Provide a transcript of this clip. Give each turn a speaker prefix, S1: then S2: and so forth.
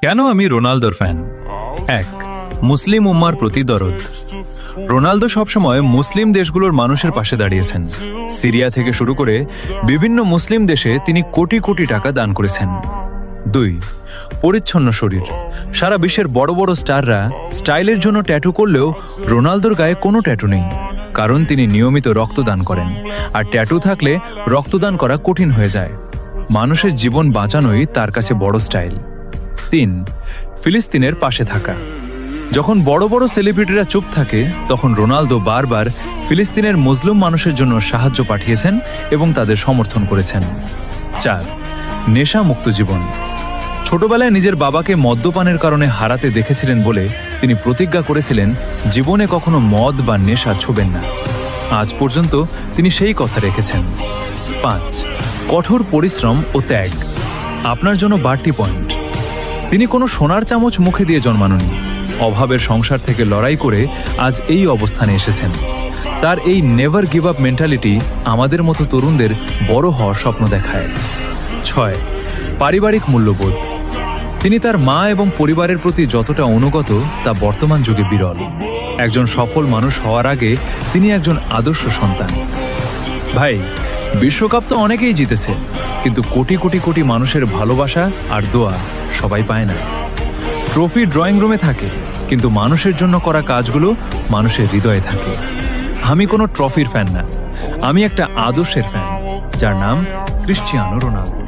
S1: কেন আমি রোনালদোর ফ্যান? এক, মুসলিম উম্মার প্রতি দরদ। রোনালদো সবসময় মুসলিম দেশগুলোর মানুষের পাশে দাঁড়িয়েছেন। সিরিয়া থেকে শুরু করে বিভিন্ন মুসলিম দেশে তিনি কোটি কোটি টাকা দান করেছেন। 2, পরিচ্ছন্ন শরীর। সারা বিশ্বের বড় বড় স্টাররা স্টাইলের জন্য ট্যাটু করলেও রোনালদোর গায়ে কোনো ট্যাটু নেই, কারণ তিনি নিয়মিত রক্তদান করেন, আর ট্যাটু থাকলে রক্তদান করা কঠিন হয়ে যায়। মানুষের জীবন বাঁচানোই তার কাছে বড় স্টাইল। 3, ফিলিস্তিনের পাশে থাকা। যখন বড় বড় সেলিব্রিটিরা চুপ থাকে, তখন রোনালদো বারবার ফিলিস্তিনের মুসলিম মানুষের জন্য সাহায্য পাঠিয়েছেন এবং তাদের সমর্থন করেছেন। 4, নেশা মুক্ত জীবন। ছোটবেলায় নিজের বাবাকে মদ্যপানের কারণে হারাতে দেখেছিলেন বলে তিনি প্রতিজ্ঞা করেছিলেন জীবনে কখনো মদ বা নেশা ছোবেন না। আজ পর্যন্ত তিনি সেই কথা রেখেছেন। 5, কঠোর পরিশ্রম ও ত্যাগ। আপনার জন্য বাড়তি পয়েন্ট। তিনি কোনো সোনার চামচ মুখে দিয়ে জন্মাননি। অভাবের সংসার থেকে লড়াই করে আজ এই অবস্থানে এসেছেন। তার এই নেভার গিভ আপ মেন্টালিটি আমাদের মতো তরুণদের বড় হওয়ার স্বপ্ন দেখায়। 6, পারিবারিক মূল্যবোধ। তিনি তার মা এবং পরিবারের প্রতি যতটা অনুগত তা বর্তমান যুগে বিরল। একজন সফল মানুষ হওয়ার আগে তিনি একজন আদর্শ সন্তান। ভাই, বিশ্বকাপ তো অনেকেই জিতেছে, কিন্তু কোটি কোটি কোটি মানুষের ভালোবাসা আর দোয়া সবাই পায় না। ট্রফি ড্রয়িং রুমে থাকে, কিন্তু মানুষের জন্য করা কাজগুলো মানুষের হৃদয়ে থাকে। আমি কোনো ট্রফির ফ্যান না, আমি একটা আদর্শের ফ্যান, যার নাম ক্রিশ্চিয়ানো রোনালদো।